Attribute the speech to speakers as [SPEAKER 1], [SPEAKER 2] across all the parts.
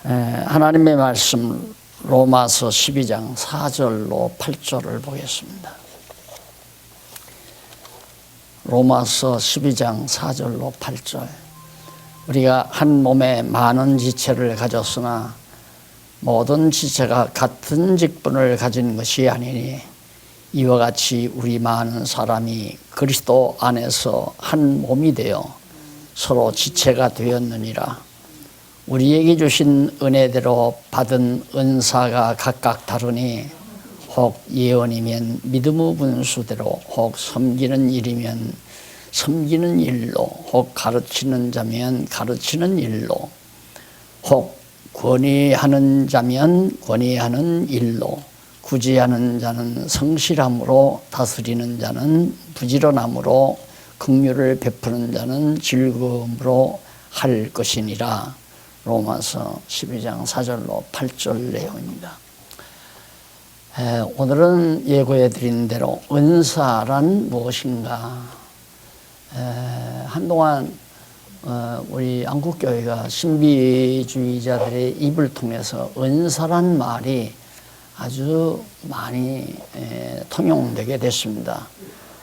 [SPEAKER 1] 하나님의 말씀 로마서 12장 4절로 8절을 보겠습니다. 로마서 12장 4절로 8절. 우리가 한 몸에 많은 지체를 가졌으나 모든 지체가 같은 직분을 가진 것이 아니니 이와 같이 우리 많은 사람이 그리스도 안에서 한 몸이 되어 서로 지체가 되었느니라. 우리에게 주신 은혜대로 받은 은사가 각각 다르니 혹 예언이면 믿음의 분수대로, 혹 섬기는 일이면 섬기는 일로, 혹 가르치는 자면 가르치는 일로, 혹 권위하는 자면 권위하는 일로, 구제하는 자는 성실함으로, 다스리는 자는 부지런함으로, 긍휼을 베푸는 자는 즐거움으로 할 것이니라. 로마서 12장 4절로 8절 내용입니다. 오늘은 예고해 드린 대로 은사란 무엇인가. 한동안 우리 한국교회가 신비주의자들의 입을 통해서 은사란 말이 아주 많이 통용되게 됐습니다.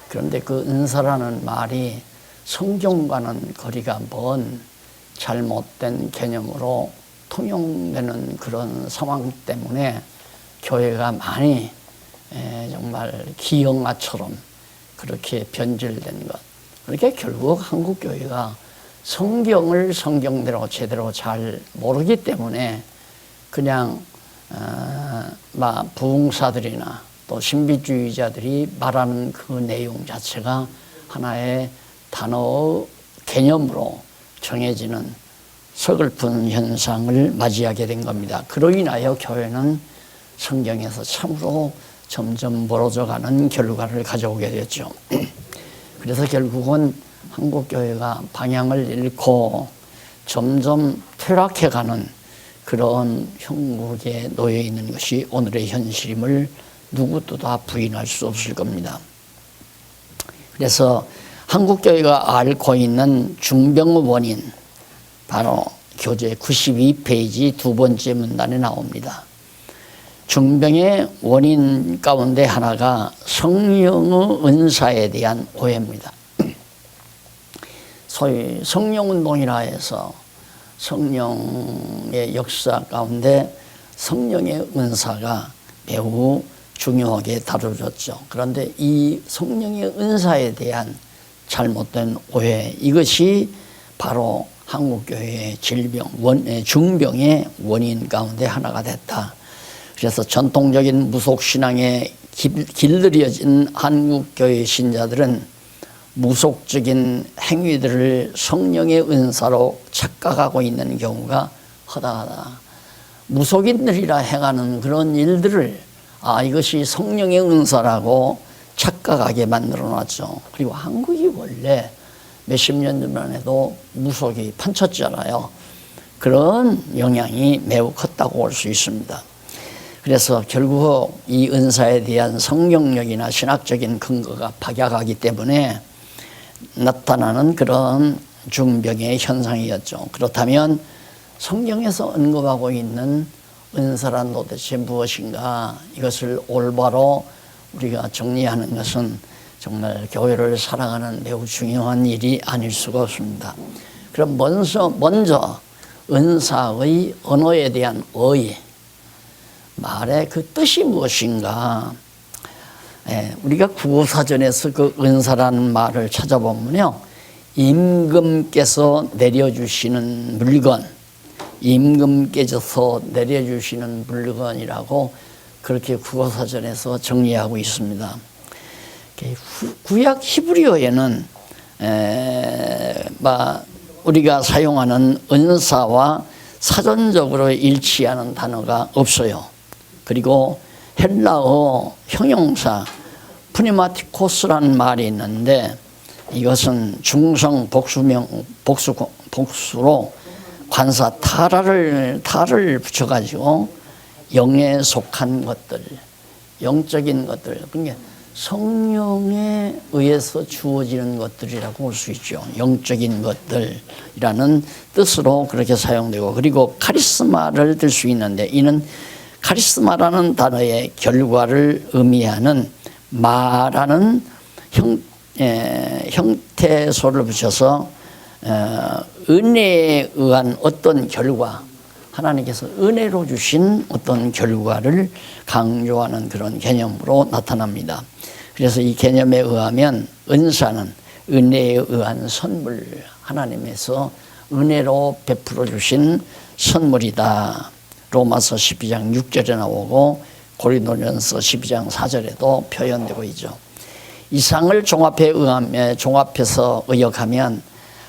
[SPEAKER 1] 그런데 그 은사라는 말이 성경과는 거리가 먼 잘못된 개념으로 통용되는 그런 상황 때문에 교회가 많이 정말 기형아처럼 그렇게 변질된 것. 그렇게 결국 한국 교회가 성경을 성경대로 제대로 잘 모르기 때문에 그냥 부흥사들이나 또 신비주의자들이 말하는 그 내용 자체가 하나의 단어의 개념으로 정해지는 서글픈 현상을 맞이하게 된 겁니다. 그로 인하여 교회는 성경에서 참으로 점점 멀어져가는 결과를 가져오게 됐죠. 그래서 결국은 한국교회가 방향을 잃고 점점 퇴락해가는 그런 형국에 놓여 있는 것이 오늘의 현실임을 누구도 다 부인할 수 없을 겁니다. 그래서 한국교회가 앓고 있는 중병의 원인, 바로 교재 92페이지 두 번째 문단에 나옵니다. 중병의 원인 가운데 하나가 성령의 은사에 대한 오해입니다. 소위 성령운동이라 해서 성령의 역사 가운데 성령의 은사가 매우 중요하게 다뤄졌죠. 그런데 이 성령의 은사에 대한 잘못된 오해, 이것이 바로 한국교회의 중병의 원인 가운데 하나가 됐다. 그래서 전통적인 무속신앙에 길들여진 한국교회 신자들은 무속적인 행위들을 성령의 은사로 착각하고 있는 경우가 허다하다. 무속인들이라 행하는 그런 일들을 이것이 성령의 은사라고 착각하게 만들어놨죠. 그리고 한국이 원래 몇십 년 전만 해도 무속이 판쳤잖아요. 그런 영향이 매우 컸다고 볼 수 있습니다. 그래서 결국 이 은사에 대한 성경력이나 신학적인 근거가 박약하기 때문에 나타나는 그런 중병의 현상이었죠. 그렇다면 성경에서 언급하고 있는 은사란 도대체 무엇인가, 이것을 올바로 우리가 정리하는 것은 정말 교회를 사랑하는 매우 중요한 일이 아닐 수가 없습니다. 그럼 먼저 은사의 언어에 대한 어휘, 말의 그 뜻이 무엇인가. 우리가 국어사전에서 그 은사라는 말을 찾아보면요, 임금께서 내려주시는 물건, 임금께서 내려주시는 물건이라고 그렇게 국어사전에서 정리하고 있습니다. 구약 히브리어에는 우리가 사용하는 은사와 사전적으로 일치하는 단어가 없어요. 그리고 헬라어 형용사 프니마티코스라는 말이 있는데, 이것은 중성 복수로 관사 타를 붙여가지고 영에 속한 것들, 영적인 것들, 그러니까 성령에 의해서 주어지는 것들이라고 볼 수 있죠. 영적인 것들이라는 뜻으로 그렇게 사용되고, 그리고 카리스마를 들 수 있는데, 이는 카리스마라는 단어의 결과를 의미하는 마라는 형태소를 붙여서 은혜에 의한 어떤 결과, 하나님께서 은혜로 주신 어떤 결과를 강조하는 그런 개념으로 나타납니다. 그래서 이 개념에 의하면 은사는 은혜에 의한 선물, 하나님에서 은혜로 베풀어 주신 선물이다. 로마서 12장 6절에 나오고 고린도전서 12장 4절에도 표현되고 있죠. 이상을 종합해서 의역하면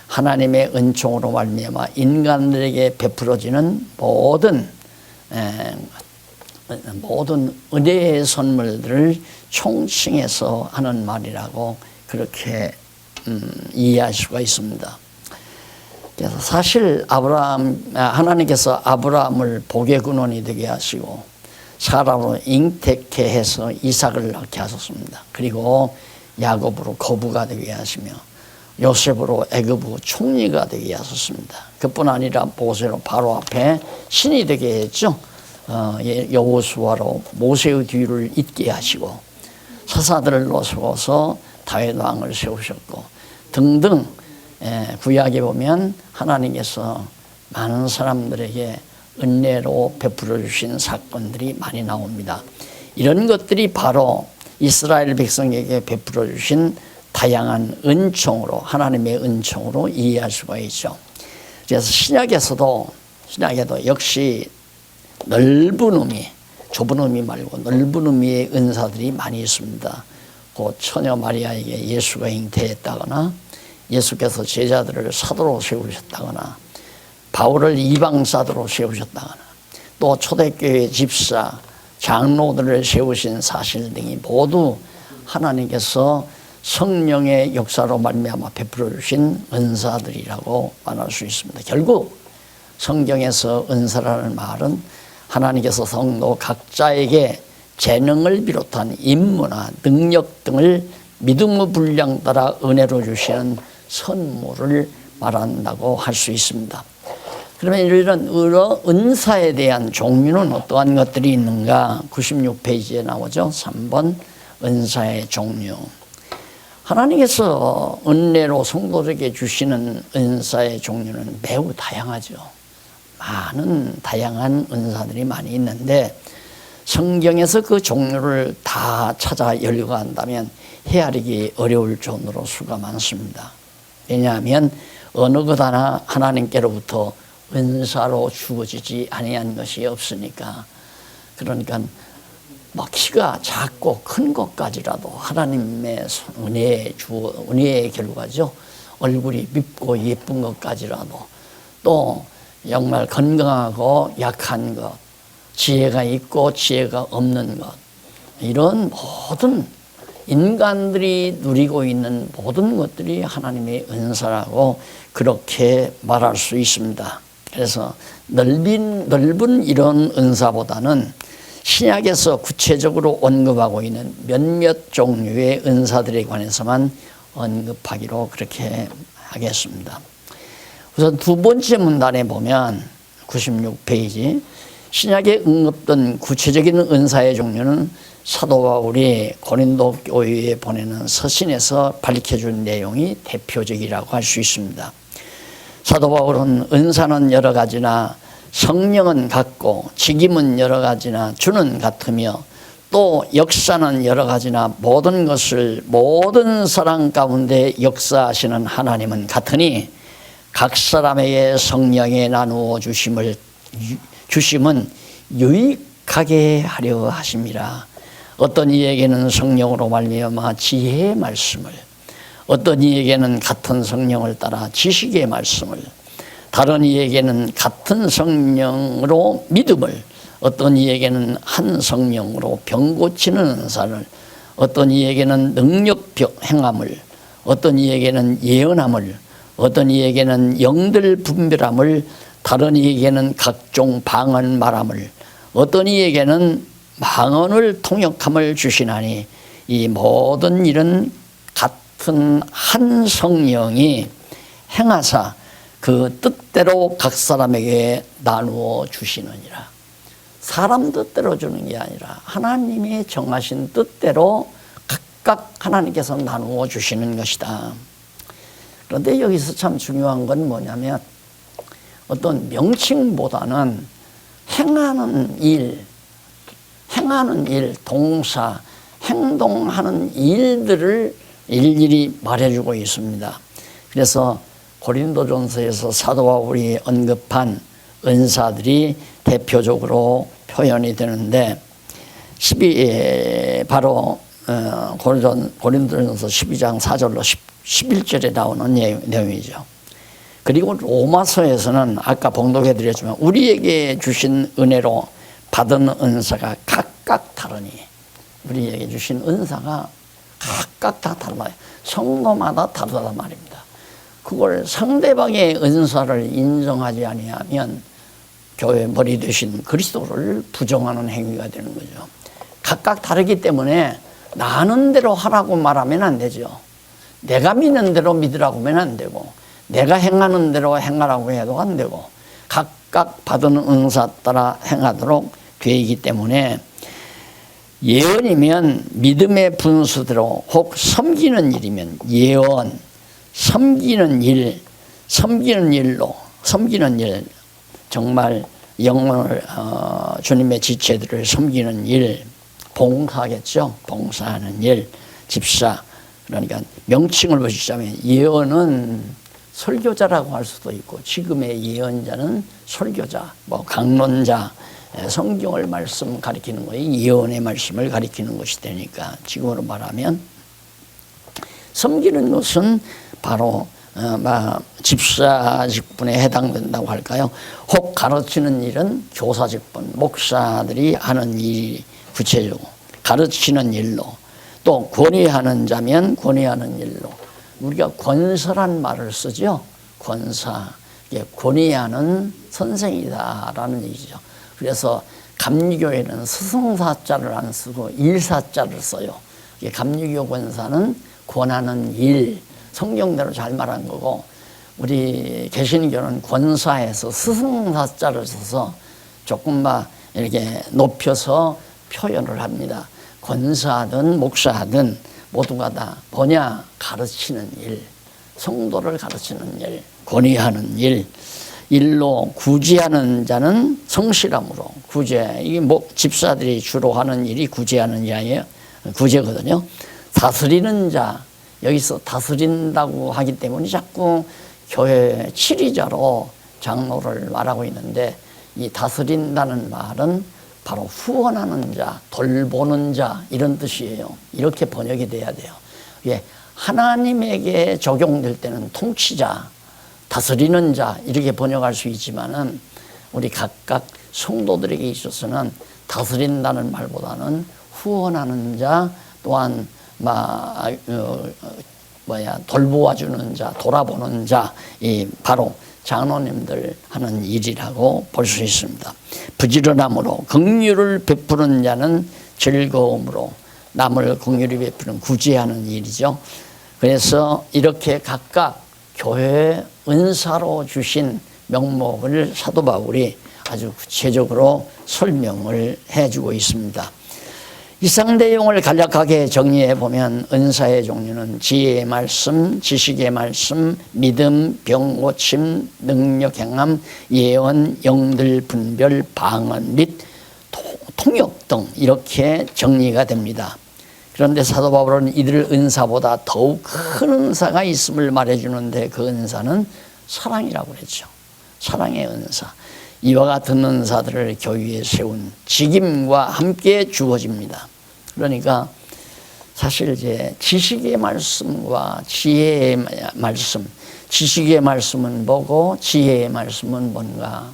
[SPEAKER 1] 하나님의 은총으로 말미암아 인간들에게 베풀어지는 모든 은혜의 선물들을 총칭해서 하는 말이라고 그렇게 이해할 수가 있습니다. 그래서 사실 하나님께서 아브라함을 복의 근원이 되게 하시고 사람으로 잉태케 해서 이삭을 낳게 하셨습니다. 그리고 야곱으로 거부가 되게 하시며 요셉으로 애굽의 총리가 되게 하셨습니다. 그뿐 아니라 모세로 바로 앞에 신이 되게 했죠. 여호수아로 모세의 뒤를 잇게 하시고 사사들을 세워서 다윗 왕을 세우셨고 등등. 구약에 보면 하나님께서 많은 사람들에게 은혜로 베풀어 주신 사건들이 많이 나옵니다. 이런 것들이 바로 이스라엘 백성에게 베풀어 주신 다양한 은총으로, 하나님의 은총으로 이해할 수가 있죠. 그래서 신약에도 역시 넓은 의미, 좁은 의미 말고 넓은 의미의 은사들이 많이 있습니다. 그 처녀 마리아에게 예수가 잉태했다거나 예수께서 제자들을 사도로 세우셨다거나 바울을 이방사도로 세우셨다거나 또 초대교회 집사, 장로들을 세우신 사실 등이 모두 하나님께서 성령의 역사로 말미암아 베풀어 주신 은사들이라고 말할 수 있습니다. 결국 성경에서 은사라는 말은 하나님께서 성도 각자에게 재능을 비롯한 임무나 능력 등을 믿음의 분량 따라 은혜로 주시는 선물을 말한다고 할 수 있습니다. 그러면 이런 은사에 대한 종류는 어떠한 것들이 있는가? 96페이지에 나오죠. 3번 은사의 종류. 하나님께서 은혜로 성도들에게 주시는 은사의 종류는 매우 다양하죠. 많은 다양한 은사들이 많이 있는데 성경에서 그 종류를 다 찾아 열거한다면 헤아리기 어려울 정도로 수가 많습니다. 왜냐하면 어느 것 하나 하나님께로부터 은사로 주어지지 아니한 것이 없으니까. 그러니까 키가 작고 큰 것까지라도 하나님의 은혜의 결과죠. 얼굴이 밉고 예쁜 것까지라도, 또 정말 건강하고 약한 것, 지혜가 있고 지혜가 없는 것, 이런 모든 인간들이 누리고 있는 모든 것들이 하나님의 은사라고 그렇게 말할 수 있습니다. 그래서 넓은 이런 은사보다는 신약에서 구체적으로 언급하고 있는 몇몇 종류의 은사들에 관해서만 언급하기로 그렇게 하겠습니다. 우선 두 번째 문단에 보면 96페이지 신약에 언급된 구체적인 은사의 종류는 사도 바울이 고린도 교회에 보내는 서신에서 밝혀준 내용이 대표적이라고 할 수 있습니다. 사도 바울은 은사는 여러 가지나 성령은 같고 직임은 여러 가지나 주는 같으며 또 역사는 여러 가지나 모든 것을 모든 사람 가운데 역사하시는 하나님은 같으니 각 사람에게 성령에 나누어 주심은 유익하게 하려 하심이라. 어떤 이에게는 성령으로 말미암아 지혜의 말씀을, 어떤 이에게는 같은 성령을 따라 지식의 말씀을, 다른 이에게는 같은 성령으로 믿음을, 어떤 이에게는 한 성령으로 병 고치는 은사를, 어떤 이에게는 능력 행함을, 어떤 이에게는 예언함을, 어떤 이에게는 영들 분별함을, 다른 이에게는 각종 방언 말함을, 어떤 이에게는 방언을 통역함을 주시나니 이 모든 일은 같은 한 성령이 행하사 그 뜻대로 각 사람에게 나누어 주시느니라. 사람 뜻대로 주는 게 아니라 하나님이 정하신 뜻대로 각각 하나님께서 나누어 주시는 것이다. 그런데 여기서 참 중요한 건 뭐냐면 어떤 명칭보다는 행하는 일, 동사, 행동하는 일들을 일일이 말해주고 있습니다. 그래서 고린도전서에서 사도 바울이 언급한 은사들이 대표적으로 표현이 되는데 바로 고린도전서 12장 4절로 11절에 나오는 내용이죠. 그리고 로마서에서는 아까 봉독해 드렸지만 우리에게 주신 은혜로 받은 은사가 각각 다르니, 우리에게 주신 은사가 각각 다 달라요. 성도마다 다르단 말입니다. 그걸 상대방의 은사를 인정하지 아니하면 교회 머리 되신 그리스도를 부정하는 행위가 되는 거죠. 각각 다르기 때문에 나 아는 대로 하라고 말하면 안 되죠. 내가 믿는 대로 믿으라고 하면 안 되고, 내가 행하는 대로 행하라고 해도 안 되고, 각각 받은 은사 따라 행하도록 되어 있기 때문에 예언이면 믿음의 분수대로, 혹 섬기는 일이면 예언, 섬기는 일, 정말 영혼을 주님의 지체들을 섬기는 일, 봉사겠죠. 봉사하는 일, 집사. 그러니까 명칭을 보시자면 예언은 설교자라고 할 수도 있고, 지금의 예언자는 설교자, 강론자, 성경을 말씀 가리키는 거예요. 예언의 말씀을 가리키는 것이 되니까 지금으로 말하면 섬기는 것은 바로 집사 직분에 해당된다고 할까요? 혹 가르치는 일은 교사 직분, 목사들이 하는 일이 구체적으로 가르치는 일로, 또 권위하는 자면 권위하는 일로, 우리가 권서란 말을 쓰죠. 권사, 권위하는 선생이다라는 얘기죠. 그래서 감리교회는 스승사자를 안 쓰고 일사자를 써요. 감리교 권사는 권하는 일, 성경대로 잘 말한 거고, 우리 개신교는 권사에서 스승사자를 써서 조금만 이렇게 높여서 표현을 합니다. 권사하든 목사하든 모두가 다 뭐냐? 가르치는 일, 성도를 가르치는 일, 권위하는 일, 일로 구제하는 자는 성실함으로, 구제, 이게 집사들이 주로 하는 일이 구제하는 일 아니에요? 구제거든요. 다스리는 자, 여기서 다스린다고 하기 때문에 자꾸 교회 치리자로 장로를 말하고 있는데, 이 다스린다는 말은 바로 후원하는 자, 돌보는 자, 이런 뜻이에요. 이렇게 번역이 돼야 돼요. 하나님에게 적용될 때는 통치자, 다스리는 자, 이렇게 번역할 수 있지만은 우리 각각 성도들에게 있어서는 다스린다는 말보다는 후원하는 자, 또한 돌보아주는 자, 돌아보는 자, 이 바로 장로님들 하는 일이라고 볼 수 있습니다. 부지런함으로 긍휼을 베푸는 자는 즐거움으로, 남을 긍휼히 베푸는 구제하는 일이죠. 그래서 이렇게 각각 교회의 은사로 주신 명목을 사도 바울이 아주 구체적으로 설명을 해주고 있습니다. 이상 내용을 간략하게 정리해 보면 은사의 종류는 지혜의 말씀, 지식의 말씀, 믿음, 병 고침, 능력 행함, 예언, 영들 분별, 방언 및 통역 등 이렇게 정리가 됩니다. 그런데 사도 바울은 이들 은사보다 더욱 큰 은사가 있음을 말해주는데, 그 은사는 사랑이라고 그랬죠. 사랑의 은사. 이와 같은 은사들을 교회에 세운 직임과 함께 주어집니다. 그러니까 사실 이제 지식의 말씀과 지혜의 말씀, 지식의 말씀은 뭐고 지혜의 말씀은 뭔가?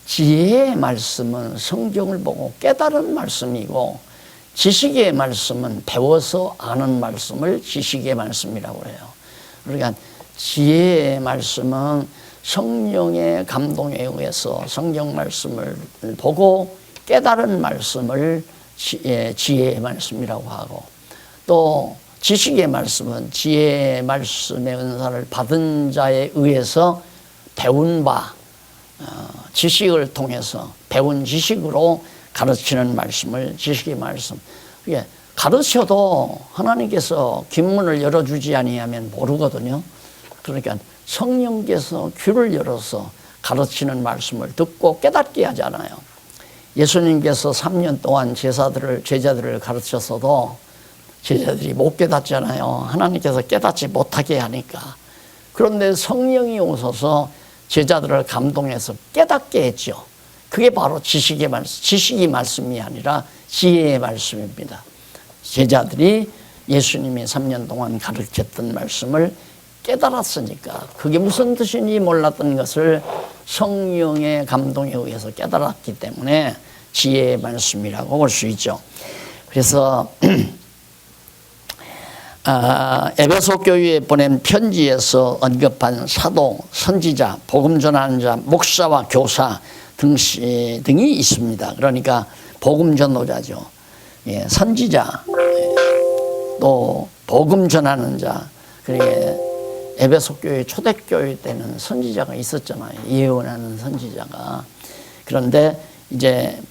[SPEAKER 1] 지혜의 말씀은 성경을 보고 깨달은 말씀이고, 지식의 말씀은 배워서 아는 말씀을 지식의 말씀이라고 해요. 그러니까 지혜의 말씀은 성령의 감동에 의해서 성경 말씀을 보고 깨달은 말씀을 지혜의 말씀이라고 하고, 또 지식의 말씀은 지혜의 말씀의 은사를 받은 자에 의해서 배운 바, 지식을 통해서 배운 지식으로 가르치는 말씀을 지식의 말씀. 이게 가르쳐도 하나님께서 귓문을 열어주지 아니하면 모르거든요. 그러니까 성령께서 귀를 열어서 가르치는 말씀을 듣고 깨닫게 하잖아요. 예수님께서 3년 동안 제자들을 가르쳤어도 제자들이 못 깨닫잖아요. 하나님께서 깨닫지 못하게 하니까. 그런데 성령이 오셔서 제자들을 감동해서 깨닫게 했죠. 그게 바로 지식의 말씀, 지식의 말씀이 아니라 지혜의 말씀입니다. 제자들이 예수님이 3년 동안 가르쳤던 말씀을 깨달았으니까 그게 무슨 뜻인지 몰랐던 것을 성령의 감동에 의해서 깨달았기 때문에 지혜의 말씀이라고 볼 수 있죠. 그래서 에베소 교회에 보낸 편지에서 언급한 사도, 선지자, 복음 전하는 자, 목사와 교사 등이 있습니다. 그러니까 복음 전도자죠. 예, 선지자, 또 복음 전하는 자. 그리고 에베소 교회 초대교회 때는 선지자가 있었잖아요. 예언하는 선지자가. 그런데 이제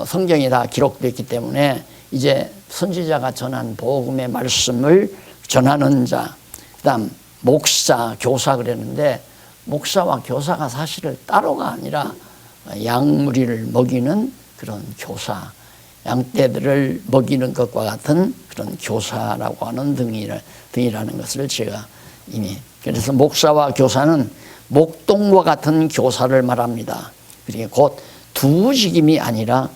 [SPEAKER 1] 성경이 다 기록됐기 때문에 이제 선지자가 전한 복음의 말씀을 전하는 자, 그다음 목사, 교사 그랬는데 목사와 교사가 사실은 따로가 아니라 양무리를 먹이는 그런 교사, 양떼들을 먹이는 것과 같은 그런 교사라고 하는 등이라는 것을 제가 이미, 그래서 목사와 교사는 목동과 같은 교사를 말합니다. 그러니까 곧 두직임이 아니라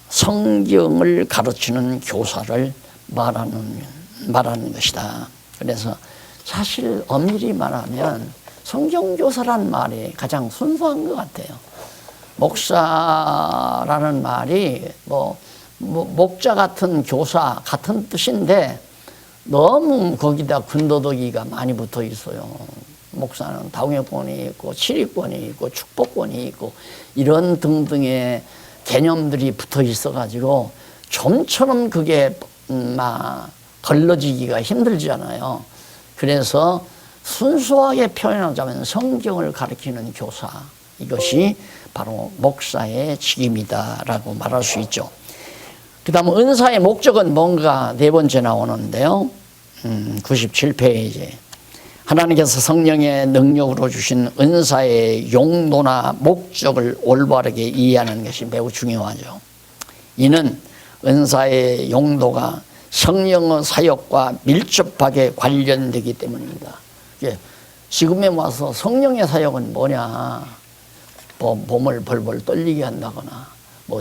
[SPEAKER 1] 성경을 가르치는 교사를 말하는 것이다. 그래서 사실 엄밀히 말하면 성경교사란 말이 가장 순수한 것 같아요. 목사라는 말이 목자 같은 교사 같은 뜻인데 너무 거기다 군더더기가 많이 붙어 있어요. 목사는 당회권이 있고 치리권이 있고 축복권이 있고 이런 등등의 개념들이 붙어 있어 가지고 좀처럼 그게 막 걸러지기가 힘들잖아요. 그래서 순수하게 표현하자면 성경을 가르치는 교사, 이것이 바로 목사의 직임이다라고 말할 수 있죠. 그 다음 은사의 목적은 뭔가 네 번째 나오는데요. 97페이지. 하나님께서 성령의 능력으로 주신 은사의 용도나 목적을 올바르게 이해하는 것이 매우 중요하죠. 이는 은사의 용도가 성령의 사역과 밀접하게 관련되기 때문입니다. 지금에 와서 성령의 사역은 뭐냐, 몸을 벌벌 떨리게 한다거나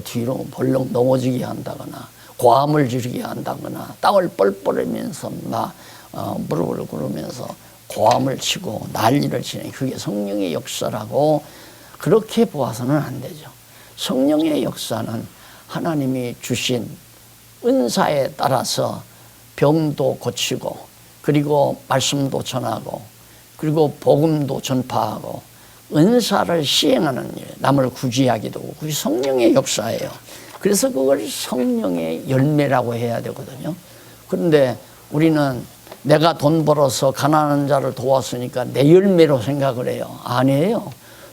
[SPEAKER 1] 뒤로 벌렁 넘어지게 한다거나 고함을 지르게 한다거나 땅을 뻘뻘이면서 무릎을 꿇으면서 고함을 치고 난리를 치는, 그게 성령의 역사라고 그렇게 보아서는 안 되죠. 성령의 역사는 하나님이 주신 은사에 따라서 병도 고치고, 그리고 말씀도 전하고, 그리고 복음도 전파하고, 은사를 시행하는 일, 남을 구제하기도 하고, 그게 성령의 역사예요. 그래서 그걸 성령의 열매라고 해야 되거든요. 그런데 우리는 내가 돈 벌어서 가난한 자를 도왔으니까 내 열매로 생각을 해요. 아니에요.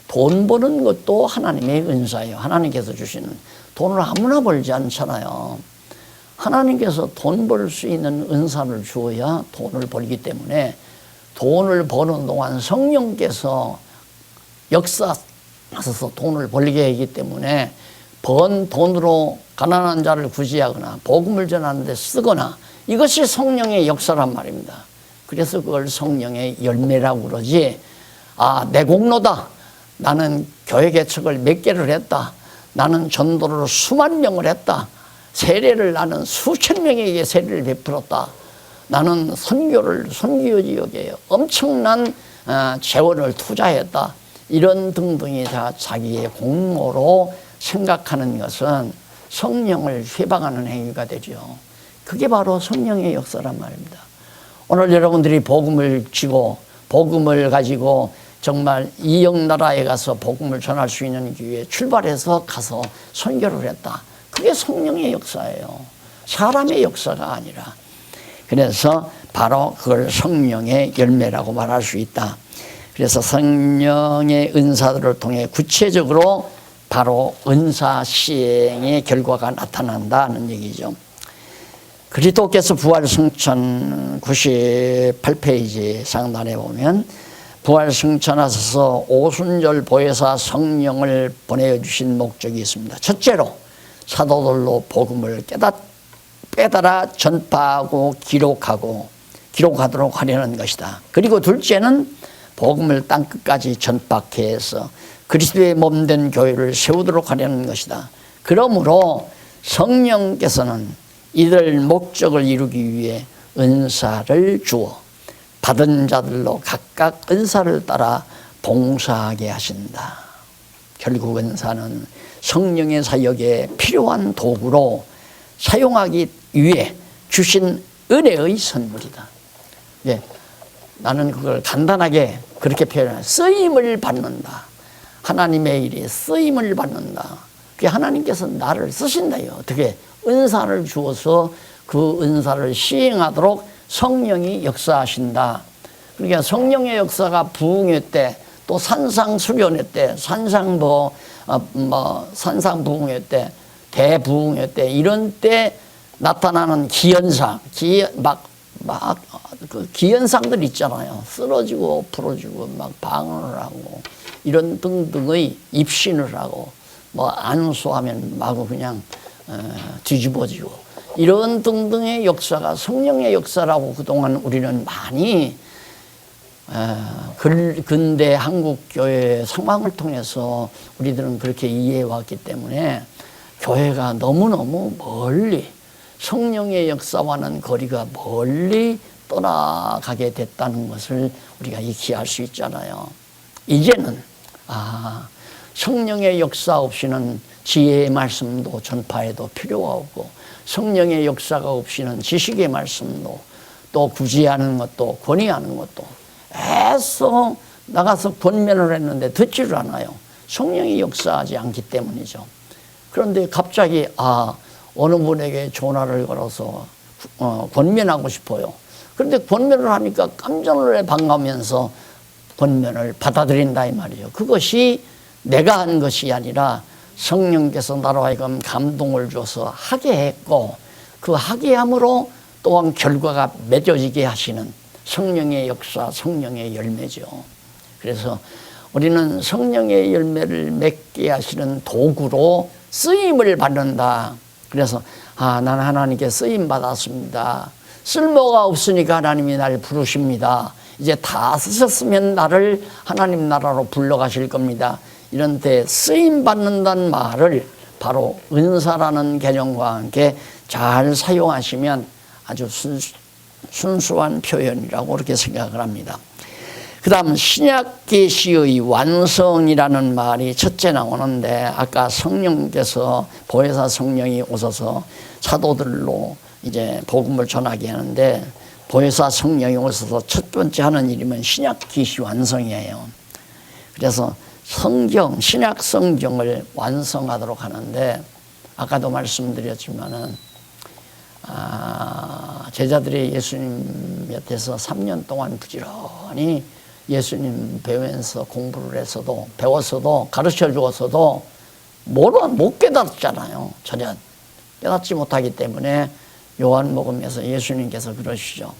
[SPEAKER 1] 돈 버는 것도 하나님의 은사예요. 하나님께서 주시는. 돈을 아무나 벌지 않잖아요. 하나님께서 돈 벌 수 있는 은사를 주어야 돈을 벌기 때문에 돈을 버는 동안 성령께서 역사하셔서 돈을 벌게 하기 때문에 번 돈으로 가난한 자를 구제하거나 복음을 전하는 데 쓰거나, 이것이 성령의 역사란 말입니다. 그래서 그걸 성령의 열매라고 그러지, 내 공로다, 나는 교회 개척을 몇 개를 했다, 나는 전도를 수만 명을 했다, 세례를 나는 수천 명에게 세례를 베풀었다, 나는 선교 지역에 엄청난 재원을 투자했다, 이런 등등이 다 자기의 공로로 생각하는 것은 성령을 회방하는 행위가 되죠. 그게 바로 성령의 역사란 말입니다. 오늘 여러분들이 복음을 지고 복음을 가지고 정말 이역 나라에 가서 복음을 전할 수 있는 기회에 출발해서 가서 선교를 했다. 그게 성령의 역사예요. 사람의 역사가 아니라. 그래서 바로 그걸 성령의 열매라고 말할 수 있다. 그래서 성령의 은사들을 통해 구체적으로 바로 은사 시행의 결과가 나타난다는 얘기죠. 그리스도께서 부활승천 98페이지 상단에 보면 부활승천하셔서 오순절 보혜사 성령을 보내주신 목적이 있습니다. 첫째로 사도들로 복음을 깨달아 전파하고 기록하도록 하려는 것이다. 그리고 둘째는 복음을 땅끝까지 전파케 해서 그리스도의 몸된 교회를 세우도록 하려는 것이다. 그러므로 성령께서는 이들 목적을 이루기 위해 은사를 주어 받은 자들로 각각 은사를 따라 봉사하게 하신다. 결국 은사는 성령의 사역에 필요한 도구로 사용하기 위해 주신 은혜의 선물이다. 예, 나는 그걸 간단하게 그렇게 표현해요. 쓰임을 받는다. 하나님의 일이 쓰임을 받는다. 하나님께서 나를 쓰신다요. 어떻게? 은사를 주어서 그 은사를 시행하도록 성령이 역사하신다. 그러니까 성령의 역사가 부흥회 때, 또 산상수련회 때, 산상부흥회 때, 대부흥회 때, 이런 때 나타나는 기현상, 그 기현상들 있잖아요. 쓰러지고 풀어지고 막 방언을 하고 이런 등등의 입신을 하고 안수하면 마구 그냥 뒤집어지고 이런 등등의 역사가 성령의 역사라고 그동안 우리는 많이 근대 한국교회 상황을 통해서 우리들은 그렇게 이해해 왔기 때문에 교회가 너무너무 멀리 성령의 역사와는 거리가 멀리 떠나가게 됐다는 것을 우리가 익히할 수 있잖아요. 이제는 성령의 역사 없이는 지혜의 말씀도 전파에도 필요가 없고 성령의 역사가 없이는 지식의 말씀도 또 구제하는 것도 권위하는 것도 애써 나가서 권면을 했는데 듣지를 않아요. 성령이 역사하지 않기 때문이죠. 그런데 갑자기 어느 분에게 전화를 걸어서 권면하고 싶어요. 그런데 권면을 하니까 깜짝 놀래 반가우면서 권면을 받아들인다 이 말이에요. 그것이 내가 한 것이 아니라 성령께서 나로 하여금 감동을 줘서 하게 했고 그 하게 함으로 또한 결과가 맺어지게 하시는 성령의 역사, 성령의 열매죠. 그래서 우리는 성령의 열매를 맺게 하시는 도구로 쓰임을 받는다. 그래서 나는 하나님께 쓰임 받았습니다. 쓸모가 없으니까 하나님이 날 부르십니다. 이제 다 쓰셨으면 나를 하나님 나라로 불러가실 겁니다. 이런 데 쓰임 받는다는 말을 바로 은사라는 개념과 함께 잘 사용하시면 아주 순수한 표현이라고 그렇게 생각을 합니다. 그 다음 신약 계시의 완성이라는 말이 첫째 나오는데 아까 성령께서 보혜사 성령이 오셔서 사도들로 이제 복음을 전하게 하는데 보혜사 성령이 오셔서 첫 번째 하는 일이면 신약 계시 완성이에요. 그래서 신약 성경을 완성하도록 하는데 아까도 말씀드렸지만은 제자들이 예수님 곁에서 3년 동안 부지런히 예수님 배우면서 공부를 해서도 배웠어도 가르쳐 주었어도 못 깨닫잖아요. 전혀 깨닫지 못하기 때문에 요한복음에서 예수님께서 그러시죠.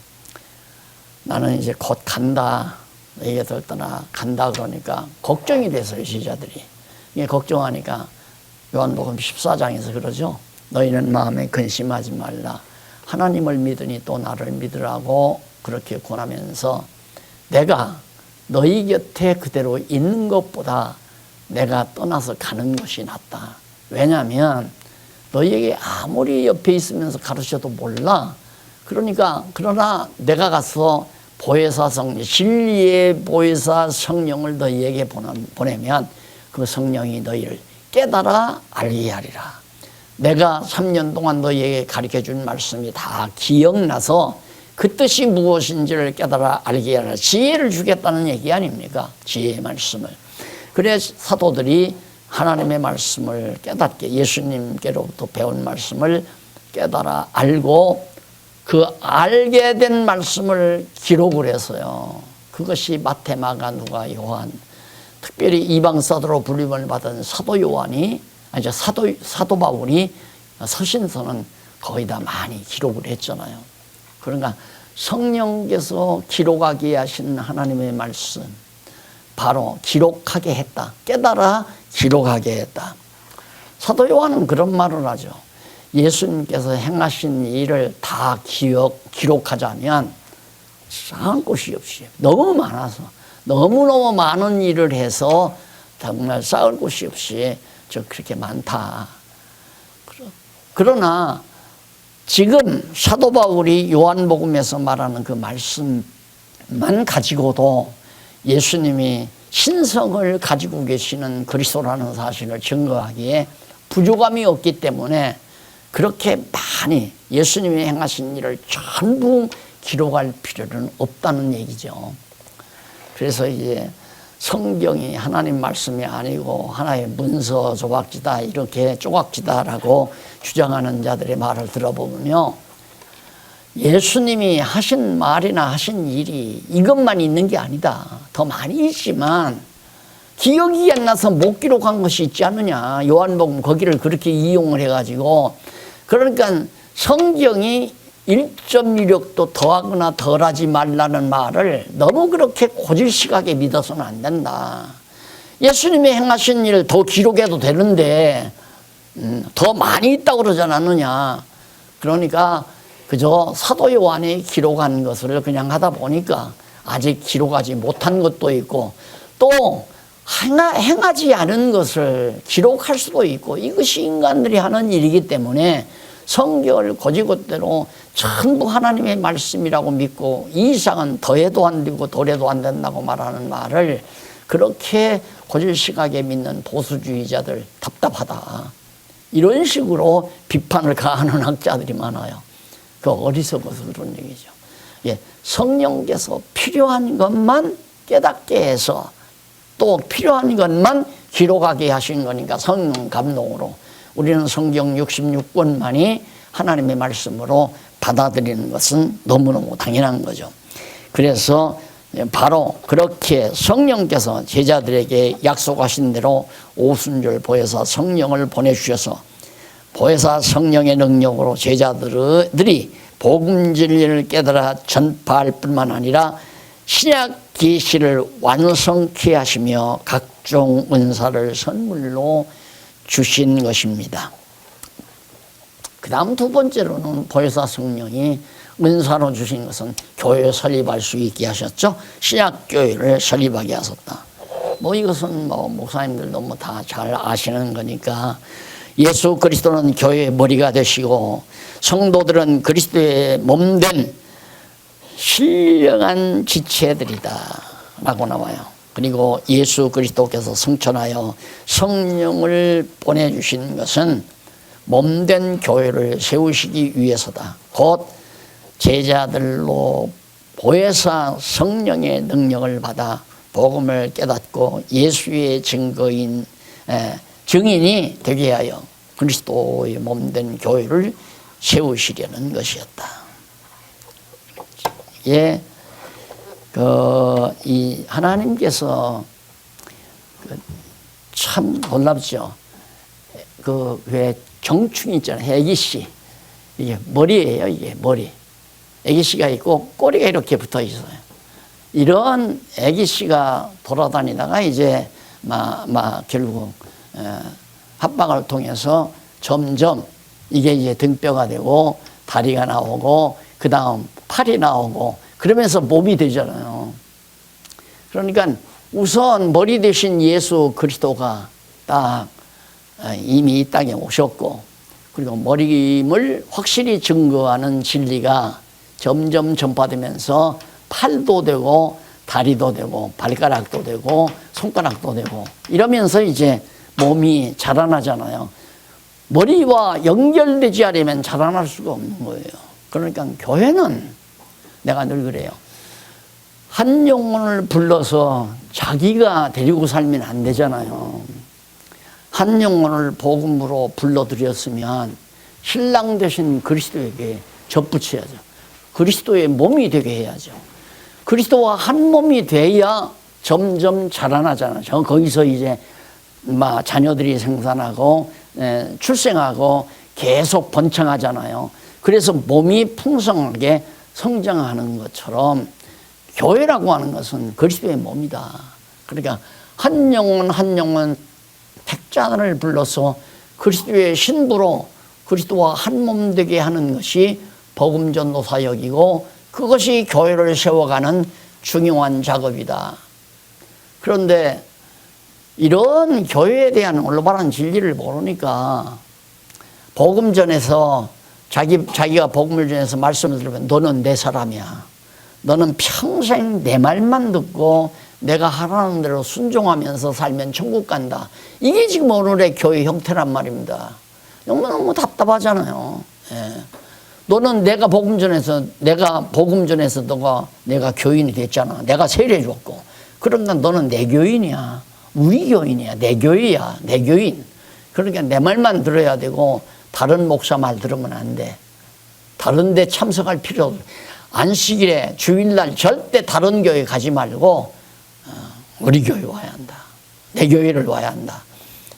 [SPEAKER 1] 나는 이제 곧 간다. 너희들 떠나 간다 그러니까 걱정이 돼서요. 제자들이. 이게 걱정하니까 요한복음 14장에서 그러죠. 너희는 마음에 근심하지 말라. 하나님을 믿으니 또 나를 믿으라고 그렇게 권하면서 내가 너희 곁에 그대로 있는 것보다 내가 떠나서 가는 것이 낫다. 왜냐하면 너희에게 아무리 옆에 있으면서 가르쳐도 몰라. 그러나 내가 가서 보혜사 성령, 진리의 보혜사 성령을 너희에게 보내면 그 성령이 너희를 깨달아 알게 하리라. 내가 3년 동안 너희에게 가르쳐준 말씀이 다 기억나서 그 뜻이 무엇인지를 깨달아 알게 하라. 지혜를 주겠다는 얘기 아닙니까? 지혜의 말씀을. 그래서 사도들이 하나님의 말씀을 깨닫게 예수님께로부터 배운 말씀을 깨달아 알고 그 알게 된 말씀을 기록을 해서요. 그것이 마태, 마가, 누가, 요한, 특별히 이방 사도로 불림을 받은 사도 요한이, 아니 사도 바울이 서신서는 거의 다 많이 기록을 했잖아요. 그러니까 성령께서 기록하게 하신 하나님의 말씀, 바로 기록하게 했다. 깨달아 기록하게 했다. 사도 요한은 그런 말을 하죠. 예수님께서 행하신 일을 다 기록하자면 쌓을 곳이 없이, 너무 많아서, 너무너무 많은 일을 해서 정말 쌓을 곳이 없이 그렇게 많다. 그러나 지금 사도 바울이 요한복음에서 말하는 그 말씀만 가지고도 예수님이 신성을 가지고 계시는 그리스도라는 사실을 증거하기에 부족함이 없기 때문에 그렇게 많이 예수님이 행하신 일을 전부 기록할 필요는 없다는 얘기죠. 그래서 이제 성경이 하나님 말씀이 아니고 하나의 문서 조각지다, 이렇게 조각지다라고 주장하는 자들의 말을 들어보면요, 예수님이 하신 말이나 하신 일이 이것만 있는 게 아니다. 더 많이 있지만 기억이 안 나서 못 기록한 것이 있지 않느냐. 요한복음 거기를 그렇게 이용을 해가지고, 그러니까 성경이 1.1력도 더하거나 덜하지 말라는 말을 너무 그렇게 고질식하게 믿어서는 안 된다. 예수님이 행하신 일 더 기록해도 되는데 더 많이 있다고 그러지 않느냐. 그러니까 그저 사도 요한이 기록한 것을 그냥 하다 보니까 아직 기록하지 못한 것도 있고, 또 행하지 않은 것을 기록할 수도 있고, 이것이 인간들이 하는 일이기 때문에 성경을 곧이곧대로 전부 하나님의 말씀이라고 믿고 이 이상은 더해도 안 되고 덜해도 안 된다고 말하는 말을 그렇게 고질식하게 믿는 보수주의자들 답답하다, 이런 식으로 비판을 가하는 학자들이 많아요. 그 어리석어서 그런 얘기죠. 예, 성령께서 필요한 것만 깨닫게 해서 또 필요한 것만 기록하게 하신 거니까 성령 감동으로 우리는 성경 66권만이 하나님의 말씀으로 받아들이는 것은 너무너무 당연한 거죠. 그래서 바로 그렇게 성령께서 제자들에게 약속하신 대로 오순절 보혜사 성령을 보내주셔서 보혜사 성령의 능력으로 제자들이 복음 진리를 깨달아 전파할 뿐만 아니라 신약 계시를 완성케 하시며 각종 은사를 선물로 주신 것입니다. 그 다음 두 번째로는 보혜사 성령이 은사로 주신 것은 교회 설립할 수 있게 하셨죠. 신약교회를 설립하게 하셨다. 이것은 목사님들도 다 잘 아시는 거니까, 예수 그리스도는 교회의 머리가 되시고 성도들은 그리스도의 몸된 신령한 지체들이다 라고 나와요. 그리고 예수 그리스도께서 성천하여 성령을 보내주신 것은 몸된 교회를 세우시기 위해서다. 곧 제자들로 보혜사 성령의 능력을 받아 복음을 깨닫고 예수의 증인이 되게 하여 그리스도의 몸된 교회를 세우시려는 것이었다. 예, 이 하나님께서 참 놀랍죠. 왜 정충이 있잖아요. 애기씨. 이게 머리예요. 이게 머리. 애기씨가 있고 꼬리가 이렇게 붙어 있어요. 이런 애기씨가 돌아다니다가 이제 결국 합방을 통해서 점점 이게 이제 등뼈가 되고 다리가 나오고 그 다음 팔이 나오고 그러면서 몸이 되잖아요. 그러니까 우선 머리 대신 예수 그리스도가 딱 이미 이 땅에 오셨고, 그리고 머리임을 확실히 증거하는 진리가 점점 전파되면서 팔도 되고 다리도 되고 발가락도 되고 손가락도 되고 이러면서 이제 몸이 자라나잖아요. 머리와 연결되지 않으면 자라날 수가 없는 거예요. 그러니까 교회는 내가 늘 그래요. 한 영혼을 불러서 자기가 데리고 살면 안 되잖아요. 한 영혼을 복음으로 불러들였으면 신랑 되신 그리스도에게 접붙여야죠. 그리스도의 몸이 되게 해야죠. 그리스도와 한 몸이 돼야 점점 자라나잖아요. 거기서 이제 막 자녀들이 생산하고 출생하고 계속 번창하잖아요. 그래서 몸이 풍성하게 성장하는 것처럼 교회라고 하는 것은 그리스도의 몸이다. 그러니까 한 영혼 택자를 불러서 그리스도의 신부로 그리스도와 한 몸 되게 하는 것이 복음 전도 사역이고 그것이 교회를 세워가는 중요한 작업이다. 그런데 이런 교회에 대한 올바른 진리를 모르니까 복음 전에서 자기가 복음을 전해서 말씀을 들으면 너는 내 사람이야. 너는 평생 내 말만 듣고 내가 하라는 대로 순종하면서 살면 천국 간다. 이게 지금 오늘의 교회 형태란 말입니다. 너무 답답하잖아요. 예. 너는 내가 복음 전해서 내가 교인이 됐잖아. 내가 세례 줬고. 그러니까 너는 내 교인이야. 우리 교인이야. 내 교회야. 내 교인. 그러니까 내 말만 들어야 되고 다른 목사 말 들으면 안 돼. 다른 데 참석할 필요 없어. 안식일에 주일날 절대 다른 교회 가지 말고 우리 교회 와야 한다. 내 교회를 와야 한다.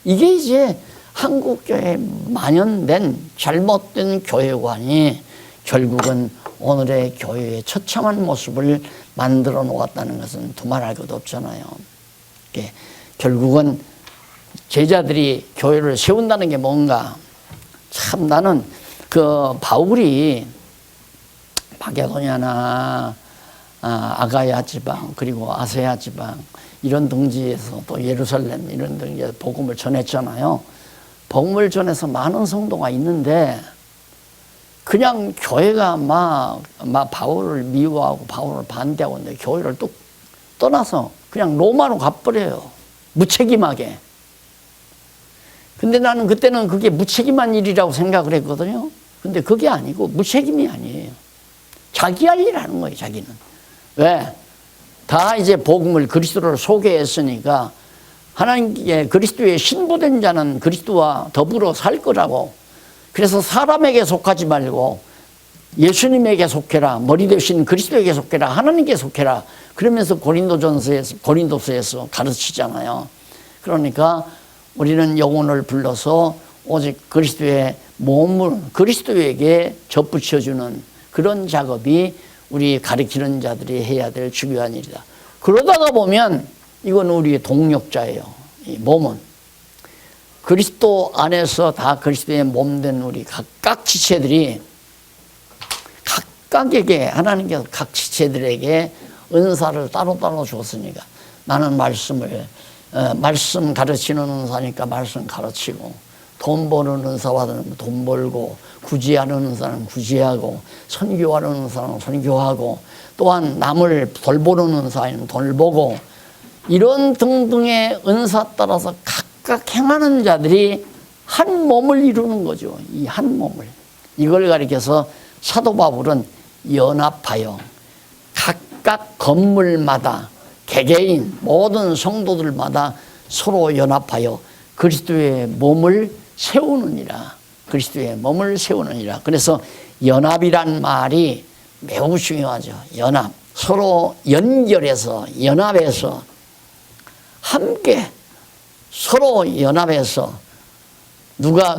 [SPEAKER 1] 이게 이제 한국 교회에 만연된 잘못된 교회관이 결국은 오늘의 교회의 처참한 모습을 만들어 놓았다는 것은 두말할 것도 없잖아요. 결국은 제자들이 교회를 세운다는 게 뭔가 참 나는 그 바울이 마게도냐나 아가야 지방 그리고 아세아 지방 이런 등지에서 또 예루살렘 이런 등지에서 복음을 전했잖아요. 복음을 전해서 많은 성도가 있는데 그냥 교회가 막 바울을 미워하고 바울을 반대하고 있는데 교회를 뚝 떠나서 그냥 로마로 가버려요. 무책임하게. 근데 나는 그때는 그게 무책임한 일이라고 생각을 했거든요. 근데 그게 아니고 무책임이 아니에요. 자기 할 일 하는 거예요, 자기는. 왜? 다 이제 복음을 그리스도를 소개했으니까 하나님께 그리스도의 신부된 자는 그리스도와 더불어 살 거라고. 그래서 사람에게 속하지 말고 예수님에게 속해라. 머리 대신 그리스도에게 속해라. 하나님께 속해라. 그러면서 고린도서에서 가르치잖아요. 그러니까 우리는 영혼을 불러서 오직 그리스도의 몸을 그리스도에게 접붙여주는 그런 작업이 우리 가르치는 자들이 해야 될 중요한 일이다. 그러다가 보면 이건 우리의 동력자예요. 이 몸은. 그리스도 안에서 다 그리스도의 몸된 우리 각각 지체들이 각각에게 하나님께서 각 지체들에게 은사를 따로따로 줬으니까 나는 말씀 가르치는 은사니까 말씀 가르치고 돈 버는 은사 받으면 돈 벌고 구제하는 은사는 구제하고 선교하는 은사는 선교하고 또한 남을 돌보는 은사는 돌보고 이런 등등의 은사 따라서 각각 행하는 자들이 한 몸을 이루는 거죠. 이 한 몸을. 이걸 가리켜서 사도 바울은 연합하여 각각 건물마다 개개인 모든 성도들마다 서로 연합하여 그리스도의 몸을 세우느니라. 그리스도의 몸을 세우느니라. 그래서 연합이란 말이 매우 중요하죠. 연합. 서로 연결해서 연합해서 함께 서로 연합해서 누가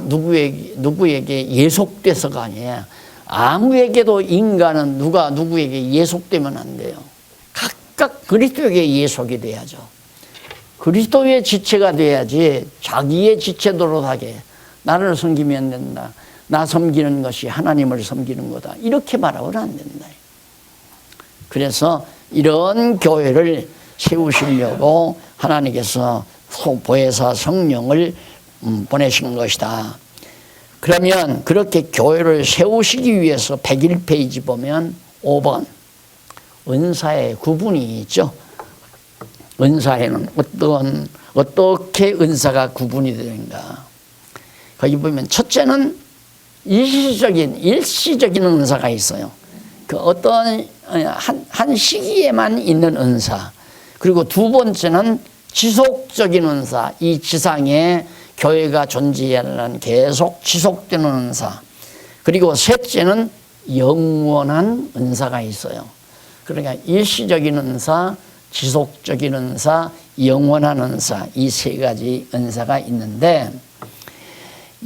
[SPEAKER 1] 누구에게 예속돼서가 아니야. 아무에게도 인간은 누구에게 예속되면 안 돼요. 각각 그리스도에게 예속이 돼야죠. 그리스도의 지체가 돼야지 자기의 지체 노릇하게 나를 섬기면 된다. 나 섬기는 것이 하나님을 섬기는 거다. 이렇게 말하면 안 된다. 그래서 이런 교회를 세우시려고 하나님께서 보혜사 성령을 보내신 것이다. 그러면 그렇게 교회를 세우시기 위해서 101페이지 보면 5번 은사의 구분이 있죠. 은사에는 어떻게 은사가 구분이 되는가. 거기 보면 첫째는 일시적인 은사가 있어요. 그 어떤 한 시기에만 있는 은사. 그리고 두 번째는 지속적인 은사. 이 지상에 교회가 존재하는 계속 지속되는 은사. 그리고 셋째는 영원한 은사가 있어요. 그러니까 일시적인 은사, 지속적인 은사, 영원한 은사, 이 세 가지 은사가 있는데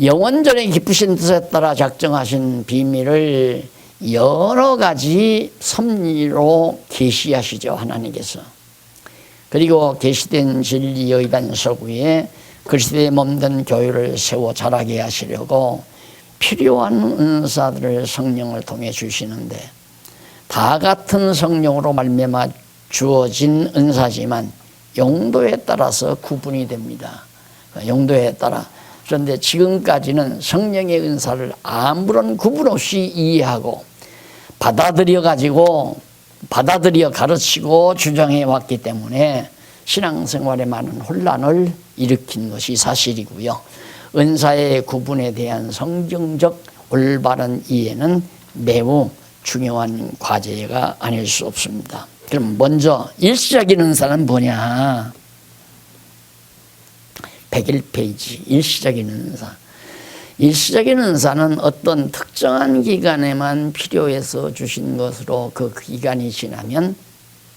[SPEAKER 1] 영원전에 기쁘신 뜻에 따라 작정하신 비밀을 여러 가지 섭리로 계시하시죠, 하나님께서. 그리고 계시된 진리의 반석 위에 그리스도의 몸된 교회를 세워 자라게 하시려고 필요한 은사들을 성령을 통해 주시는데 다 같은 성령으로 말미암아 주어진 은사지만 용도에 따라서 구분이 됩니다. 용도에 따라. 그런데 지금까지는 성령의 은사를 아무런 구분 없이 이해하고 받아들여 가르치고 주장해 왔기 때문에 신앙생활에 많은 혼란을 일으킨 것이 사실이고요. 은사의 구분에 대한 성경적 올바른 이해는 매우 중요한 과제가 아닐 수 없습니다. 그럼 먼저 일시적인 은사는 뭐냐? 101페이지 일시적인 은사. 일시적인 은사는 어떤 특정한 기간에만 필요해서 주신 것으로 그 기간이 지나면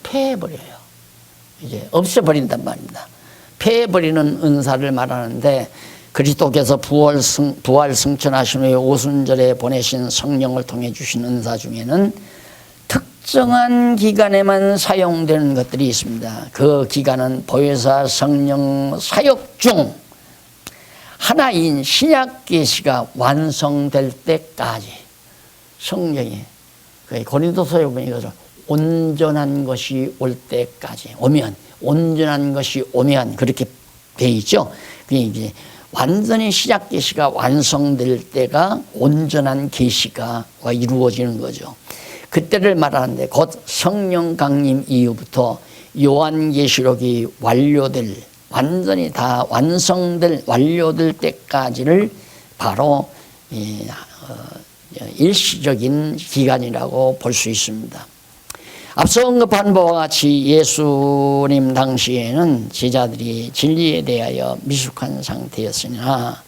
[SPEAKER 1] 패해버려요. 이제 없애버린단 말입니다. 패해버리는 은사를 말하는데 그리스도께서 부활 승천하신 후에 오순절에 보내신 성령을 통해 주신 은사 중에는 특정한 기간에만 사용되는 것들이 있습니다. 그 기간은 보혜사 성령 사역 중 하나인 신약 계시가 완성될 때까지 성령이 고린도서에 보면 이거죠. 온전한 것이 올 때까지 온전한 것이 오면 그렇게 돼 있죠. 이제 완전히 신약 계시가 완성될 때가 온전한 계시가 이루어지는 거죠. 그때를 말하는데 곧 성령 강림 이후부터 요한계시록이 완전히 다 완료될 때까지를 바로 일시적인 기간이라고 볼 수 있습니다. 앞서 언급한 바와 같이 예수님 당시에는 제자들이 진리에 대하여 미숙한 상태였으나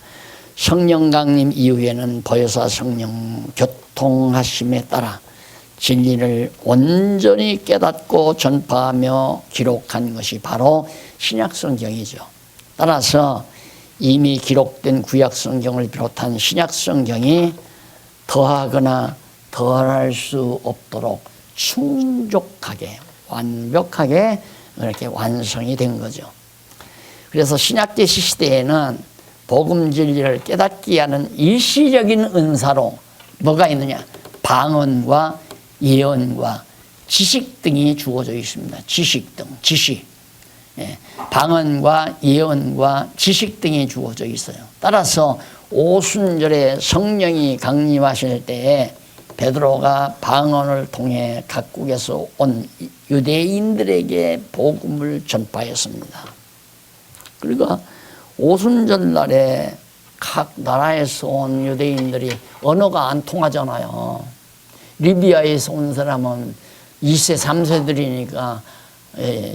[SPEAKER 1] 성령 강림 이후에는 보혜사 성령 교통하심에 따라 진리를 온전히 깨닫고 전파하며 기록한 것이 바로 신약성경이죠. 따라서 이미 기록된 구약성경을 비롯한 신약성경이 더하거나 덜할 수 없도록 충족하게 완벽하게 이렇게 완성이 된 거죠. 그래서 신약계시 시대에는 복음 진리를 깨닫게 하는 일시적인 은사로 뭐가 있느냐? 방언과 예언과 지식 등이 주어져 있습니다. 지식. 방언과 예언과 지식 등이 주어져 있어요. 따라서 오순절에 성령이 강림하실 때에 베드로가 방언을 통해 각국에서 온 유대인들에게 복음을 전파했습니다. 그러니까 오순절 날에 각 나라에서 온 유대인들이 언어가 안 통하잖아요. 리비아에서 온 사람은 2세, 3세들이니까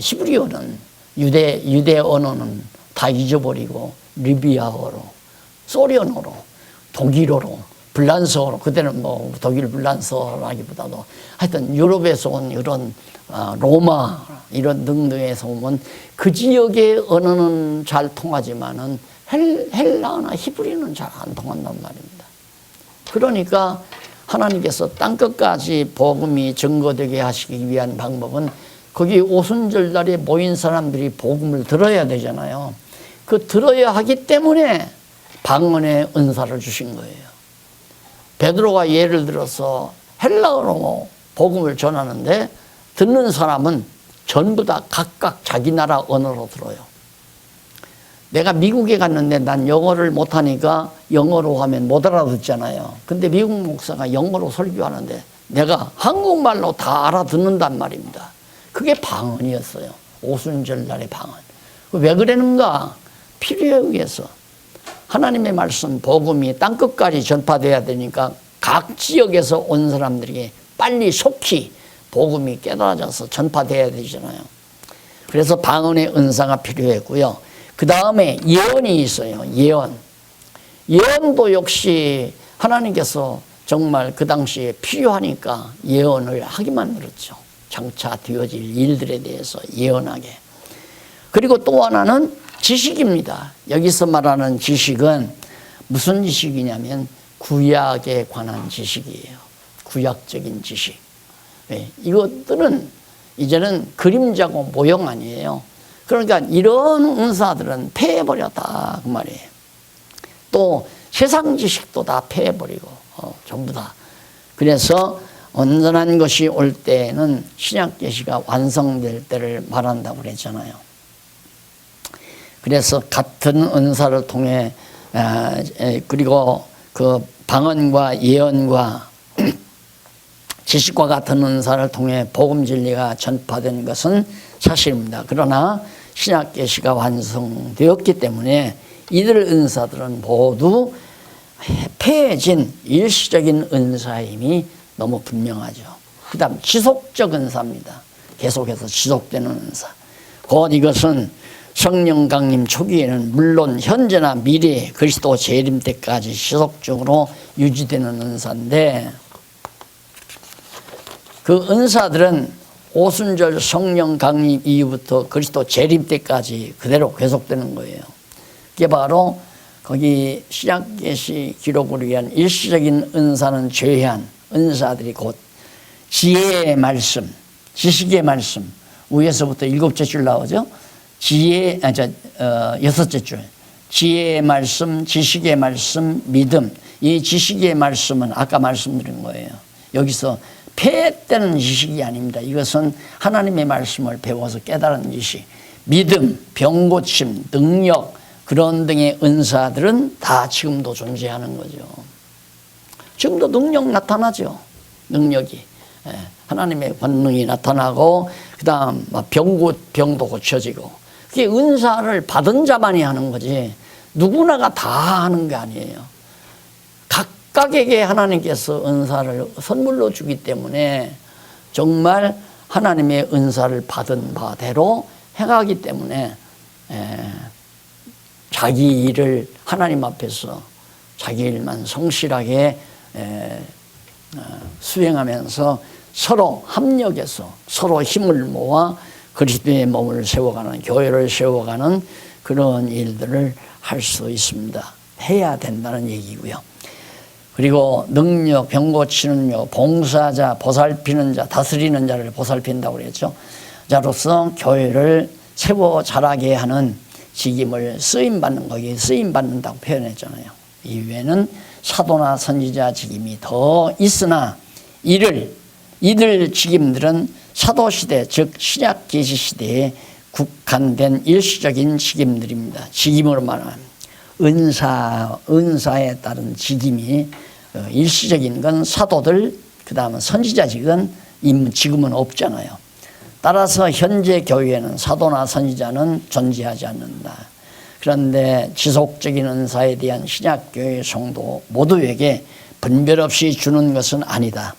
[SPEAKER 1] 히브리어는 유대 언어는 다 잊어버리고 리비아어로, 소련어로, 독일어로, 불란서어로, 그때는 뭐 독일 불란서라기보다도 하여튼 유럽에서 온 이런 로마 이런 등등에서 오면 그 지역의 언어는 잘 통하지만은 헬라어나 히브리어는 잘 안 통한단 말입니다. 그러니까 하나님께서 땅끝까지 복음이 증거되게 하시기 위한 방법은 거기 오순절 날에 모인 사람들이 복음을 들어야 되잖아요. 그 들어야 하기 때문에 방언의 은사를 주신 거예요. 베드로가 예를 들어서 헬라어로 복음을 전하는데 듣는 사람은 전부 다 각각 자기 나라 언어로 들어요. 내가 미국에 갔는데 난 영어를 못하니까 영어로 하면 못 알아듣잖아요. 근데 미국 목사가 영어로 설교하는데 내가 한국말로 다 알아듣는단 말입니다. 그게 방언이었어요. 오순절 날의 방언. 왜 그러는가? 필요에 의해서. 하나님의 말씀, 복음이 땅끝까지 전파돼야 되니까 각 지역에서 온 사람들에게 빨리 속히 복음이 깨달아져서 전파돼야 되잖아요. 그래서 방언의 은사가 필요했고요. 그 다음에 예언이 있어요. 예언도 역시 하나님께서 정말 그 당시에 필요하니까 예언을 하기만 그렇죠. 장차 되어질 일들에 대해서 예언하게. 그리고 또 하나는 지식입니다. 여기서 말하는 지식은 무슨 지식이냐면 구약에 관한 지식이에요. 구약적인 지식. 네, 이것들은 이제는 그림자고 모형 아니에요. 그러니까 이런 은사들은 폐해버렸다 그 말이에요. 또 세상 지식도 다 폐해버리고 전부 다. 그래서 온전한 것이 올 때에는 신약 계시가 완성될 때를 말한다고 그랬잖아요. 그래서 같은 은사를 통해 그리고 그 방언과 예언과 지식과 같은 은사를 통해 복음 진리가 전파된 것은 사실입니다. 그러나 신약 계시가 완성되었기 때문에 이들 은사들은 모두 폐해진 일시적인 은사임이 너무 분명하죠. 그 다음 지속적 은사입니다. 계속해서 지속되는 은사. 곧 이것은 성령 강림 초기에는 물론 현재나 미래 그리스도 재림 때까지 지속적으로 유지되는 은사인데, 그 은사들은 오순절 성령 강림 이후부터 그리스도 재림 때까지 그대로 계속되는 거예요. 그게 바로 거기 신약 계시 기록을 위한 일시적인 은사는 제외한 은사들이 곧 지혜의 말씀, 지식의 말씀, 위에서부터 7째 줄 나오죠. 여섯째 줄. 지혜의 말씀, 지식의 말씀, 믿음. 이 지식의 말씀은 아까 말씀드린 거예요. 여기서 폐했다는 지식이 아닙니다. 이것은 하나님의 말씀을 배워서 깨달은 지식. 믿음, 병고침, 능력, 그런 등의 은사들은 다 지금도 존재하는 거죠. 지금도 능력 나타나죠. 능력이. 하나님의 권능이 나타나고, 그 다음 병도 고쳐지고. 그게 은사를 받은 자만이 하는 거지 누구나가 다 하는 게 아니에요. 각각에게 하나님께서 은사를 선물로 주기 때문에 정말 하나님의 은사를 받은 바대로 행하기 때문에 자기 일을 하나님 앞에서 자기 일만 성실하게 수행하면서 서로 합력해서 서로 힘을 모아 그리스도의 몸을 세워가는, 교회를 세워가는 그런 일들을 할 수 있습니다. 해야 된다는 얘기고요. 그리고 능력, 병 고치는 요, 봉사자, 보살피는 자, 다스리는 자를 보살핀다고 그랬죠. 자로서 교회를 세워 자라게 하는 직임을 쓰임받는, 거기에 쓰임받는다고 표현했잖아요. 이외에는 사도나 선지자 직임이 더 있으나 이들 직임들은 사도시대, 즉 신약 계시 시대에 국한된 일시적인 직임들입니다. 직임으로 말하면 은사에 따른 직임이 일시적인 건 사도들, 그 다음은 선지자직은 지금은 없잖아요. 따라서 현재 교회에는 사도나 선지자는 존재하지 않는다. 그런데 지속적인 은사에 대한 신약교회 성도 모두에게 분별 없이 주는 것은 아니다.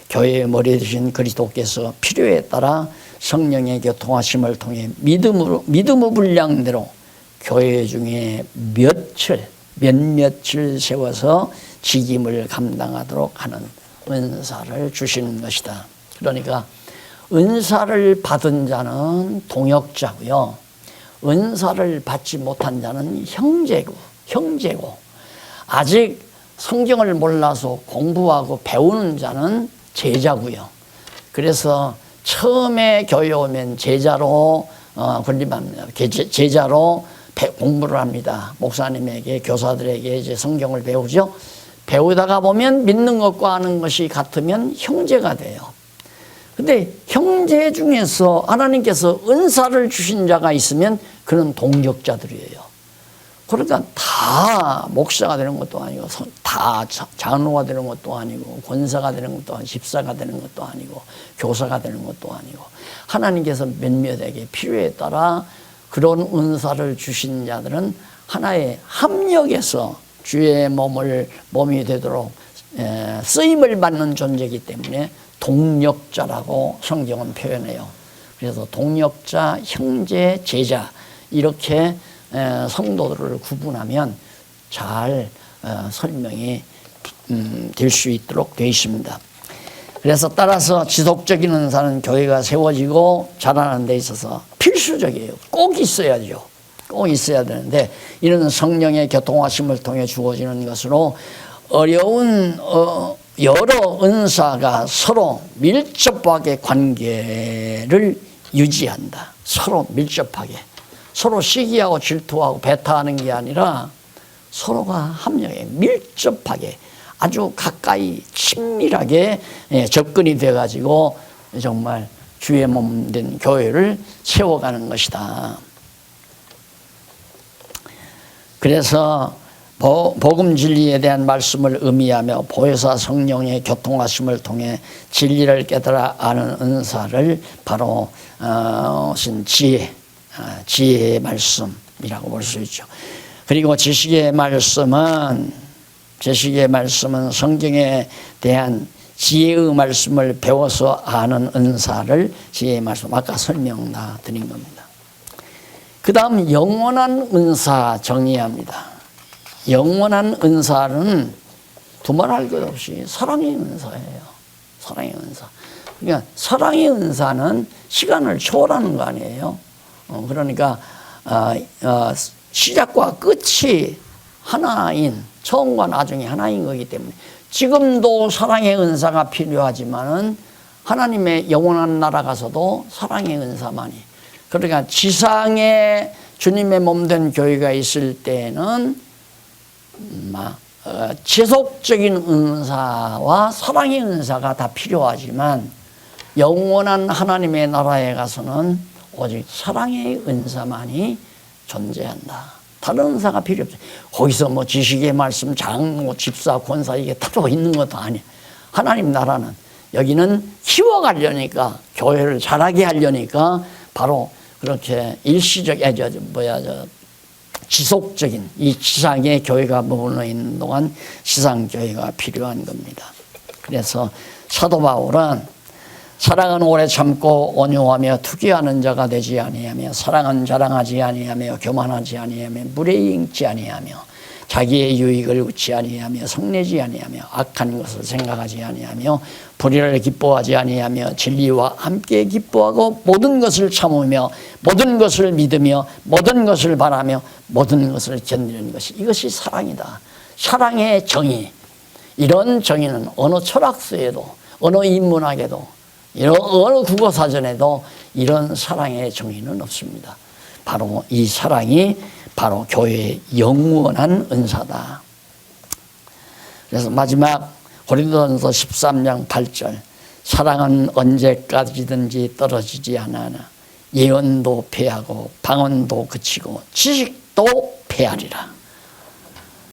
[SPEAKER 1] 교회의 머리 되신 그리스도께서 필요에 따라 성령의 교통하심을 통해 믿음의 분량대로 교회 중에 몇몇을 세워서 직임을 감당하도록 하는 은사를 주시는 것이다. 그러니까 은사를 받은 자는 동역자고요. 은사를 받지 못한 자는 형제고 아직 성경을 몰라서 공부하고 배우는 자는 제자고요. 그래서 처음에 교회 오면 제자로 군림합니다. 제자로 공부를 합니다. 목사님에게, 교사들에게 이제 성경을 배우죠. 배우다가 보면 믿는 것과 아는 것이 같으면 형제가 돼요. 근데 형제 중에서 하나님께서 은사를 주신 자가 있으면 그는 동역자들이에요. 그러니까 다 목사가 되는 것도 아니고, 다 장로가 되는 것도 아니고, 권사가 되는 것도 아니고, 집사가 되는 것도 아니고, 교사가 되는 것도 아니고, 하나님께서 몇몇에게 필요에 따라 그런 은사를 주신 자들은 하나의 합력에서 주의 몸이 되도록 쓰임을 받는 존재이기 때문에 동역자라고 성경은 표현해요. 그래서 동역자, 형제, 제자 이렇게 성도들을 구분하면 잘 설명이 될 수 있도록 되어 있습니다. 그래서 따라서 지속적인 은사는 교회가 세워지고 자라는 데 있어서 필수적이에요. 꼭 있어야죠. 꼭 있어야 되는데 이런 성령의 교통하심을 통해 주어지는 것으로 어려운 여러 은사가 서로 밀접하게 관계를 유지한다. 서로 밀접하게. 서로 시기하고 질투하고 배타하는 게 아니라 서로가 합력해 밀접하게 아주 가까이 친밀하게 접근이 돼가지고 정말 주의 몸 된 교회를 세워가는 것이다. 그래서 복음 진리에 대한 말씀을 의미하며 보혜사 성령의 교통하심을 통해 진리를 깨달아 아는 은사를 바로 지혜의 말씀이라고 볼 수 있죠. 그리고 지식의 말씀은 성경에 대한 지혜의 말씀을 배워서 아는 은사를 지혜의 말씀 아까 설명 다 드린 겁니다. 그 다음 영원한 은사 정의합니다. 영원한 은사는 두말할 것 없이 사랑의 은사예요. 사랑의 은사. 그러니까 사랑의 은사는 시간을 초월하는 거 아니에요. 그러니까 시작과 끝이 하나인, 처음과 나중이 하나인 거기 때문에 지금도 사랑의 은사가 필요하지만은 하나님의 영원한 나라 가서도 사랑의 은사만이. 그러니까 지상에 주님의 몸된 교회가 있을 때는 지속적인 은사와 사랑의 은사가 다 필요하지만 영원한 하나님의 나라에 가서는 오직 사랑의 은사만이 존재한다. 다른 은사가 필요 없어요. 거기서 뭐 지식의 말씀, 장로, 집사, 권사 이게 따로 있는 것도 아니야. 하나님 나라는 여기는 키워가려니까 교회를 자라게 하려니까 바로 그렇게 지속적인 이 지상의 교회가 머물러 있는 동안 지상교회가 필요한 겁니다. 그래서 사도 바울은 사랑은 오래 참고 온유하며 투기하는 자가 되지 아니하며 사랑은 자랑하지 아니하며 교만하지 아니하며 무례익지 아니하며 자기의 유익을 얻지 아니하며 성내지 아니하며 악한 것을 생각하지 아니하며 불의를 기뻐하지 아니하며 진리와 함께 기뻐하고 모든 것을 참으며 모든 것을 믿으며 모든 것을 바라며 모든 것을 견디는 것이 이것이 사랑이다. 사랑의 정의. 이런 정의는 어느 철학서에도 어느 인문학에도 어느 국어사전에도 이런 사랑의 정의는 없습니다. 바로 이 사랑이 바로 교회의 영원한 은사다. 그래서 마지막 고린도전서 13장 8절 사랑은 언제까지든지 떨어지지 않으나 예언도 패하고 방언도 그치고 지식도 패하리라.